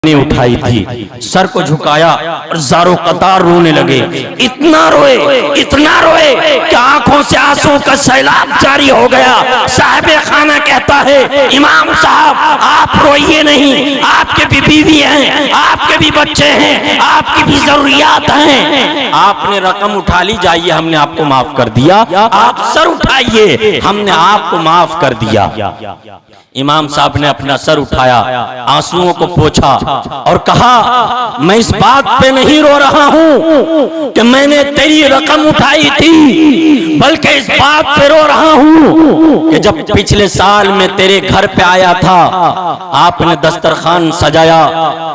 ने उठाई थी, सर को झुकाया और ज़ारो कतार रोने लगे। इतना रोए कि आंखों से आंसू का सैलाब जारी हो गया। साहिबे खाना कहता है, इमाम साहब आप रोइए नहीं, आपके भी बीवी हैं, आपके भी बच्चे हैं, आपकी भी जरूरियात हैं। आपने रकम उठा ली, जाइए हमने आपको माफ कर दिया। आप सर उठाइए, हमने आपको माफ कर दिया। इमाम साहब ने अपना सर उठाया, आंसुओं को पोंछा और कहा, मैं इस बात पे नहीं रो रहा हूं कि मैंने तेरी रकम उठाई थी, बल्कि इस बात पे रो रहा हूं कि जब पिछले साल में तेरे घर पे आया था, आपने दस्तरखान सजाया,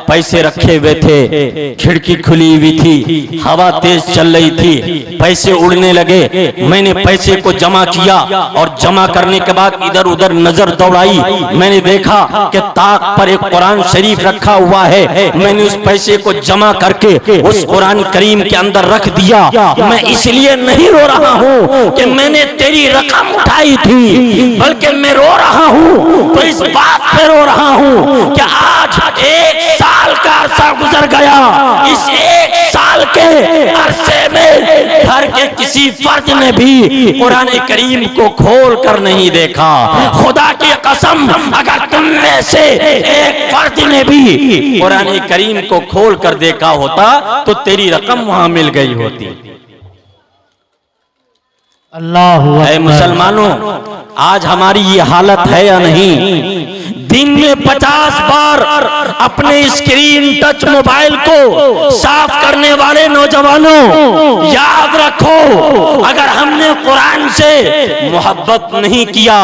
पैसे रखे हुए थे, खिड़की खुली हुई थी, हवा तेज चल रही थी, पैसे उड़ने लगे। मैंने पैसे को जमा किया और जमा करने के बाद इधर उधर नजर दौड़ाई, मैंने देखा कि ताक पर एक कुरान शरीफ रखा हुआ है। मैंने उस पैसे को जमा करके उस कुरान करीम के अंदर रख दिया। मैं इसलिए नहीं रो रहा हूँ कि मैंने तेरी रकम उठाई थी, बल्कि मैं रो रहा हूँ तो इस बात पे रो रहा हूँ कि आज 1 साल का अरसा गुजर गया। इस 1 साल के अरसे में घर के किसी फर्द ने भी कुरान करीम को खोल कर नहीं देखा। खुदा की कसम, अगर तुम में से एक फर्द ने भी कुरान करीम को खोल कर देखा होता तो तेरी रकम वहां मिल गई होती। अल्लाह। ऐ मुसलमानों, आज हमारी ये हालत है या नहीं? दिन में 50 बार अपने स्क्रीन टच मोबाइल को साफ करने वाले नौजवानों, याद रखो, अगर हमने कुरान से मोहब्बत नहीं किया,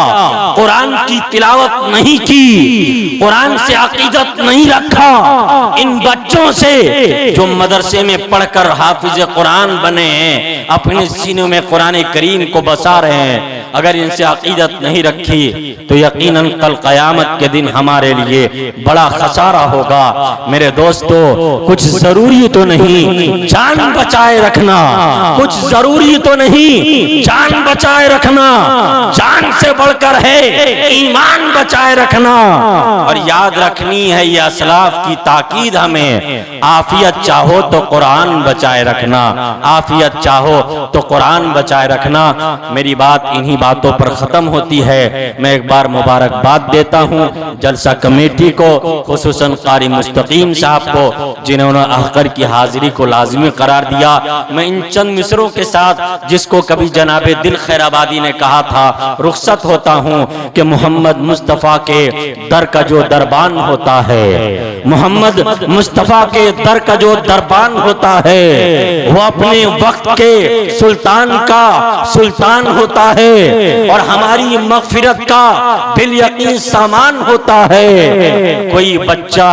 कुरान की तिलावत नहीं की, कुरान से अकीदत नहीं रखा, इन बच्चों से जो मदरसे में पढ़कर हाफिज कुरान बने हैं, अपने सीनों में कुरान करीम को बसा रहे हैं, अगर इनसे अकीदत नहीं रखी तो यकीनन कल क़यामत के दिन हमारे लिए बड़ा खसारा होगा। मेरे दोस्तों, कुछ जरूरी तो नहीं, जान बचाए रखना, कुछ जरूरी तो नहीं, जान बचाए रखना, जान से बढ़कर है ईमान बचाए रखना। और याद रखनी है ये असलाफ की ताकीद हमें, आफियत चाहो तो कुरान बचाए रखना, आफियत चाहो तो कुरान बचाए रखना। मेरी बात इन्हीं बातों पर खत्म होती है। मैं एक बार मुबारकबाद देता हूँ जलसा कमेटी को, खुसूसन कारी मुस्तकीम साहब को, जिन्होंने अहकर की हाजिरी को लाजमी करार दिया। मैं इन चंद मिसरों के साथ, जिसको कभी जनाबे दिल खैराबादी ने कहा था, रुखसत होता हूँ कि मोहम्मद मुस्तफ़ा के दर का जो दरबान होता है, मोहम्मद मुस्तफ़ा के दर का जो दरबान होता है, वो अपने वक्त के सुल्तान का सुल्तान होता है और हमारी मग़फ़िरत का बिल यकीन सामान होता है। कोई बच्चा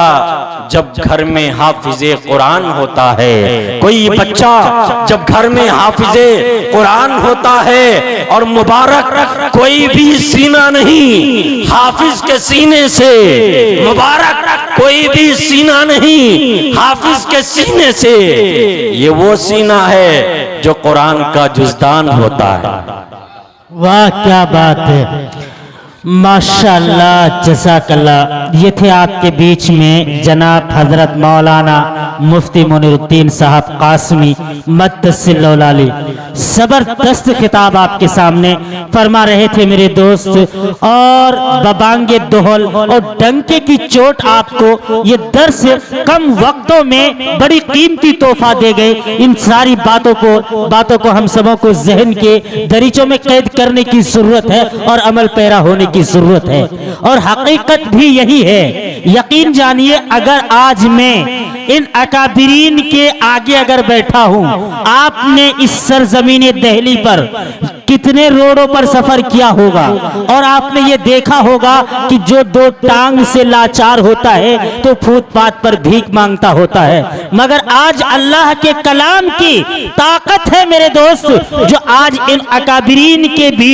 जब घर में हाफिज़े कुरान होता है, कोई बच्चा जब घर में हाफिज़े कुरान होता है, और मुबारक कोई भी सीना नहीं हाफिज के सीने से, मुबारक कोई भी सीना नहीं हाफिज के सीने से, ये वो सीना है जो कुरान का जुज़दान होता है। वाह क्या बात है, माशाअल्लाह, जज़ाकल्लाह। ये थे आपके बीच में जनाब हजरत मौलाना मुफ्ती मुनीरुद्दीन साहब कासमी मद्दसिल्लौलाली, जबरदस्त खिताब आपके सामने फरमा रहे थे मेरे दोस्त। और बबांगे दोहल और डंके की चोट आपको ये दर्स कम वक्तों में बड़ी कीमती तोहफा दे गए। इन सारी बातों को हम सबों को जहन के दरीचों में कैद करने की जरूरत है और अमल पैरा होने की जरूरत है। और हकीकत भी यही है। यकीन जानिए, अगर आज मैं इन अकाबिरीन के आगे अगर बैठा हूं, आपने इस सरजमीन दहली पर कितने रोडों पर सफर किया होगा और आपने ये देखा होगा कि जो 2 टांग से लाचार होता है तो फुटपाथ पर भीख मांगता होता है। मगर आज अल्लाह के कलाम की ताकत है मेरे दोस्त, जो आज इन अकाबिरीन के बीच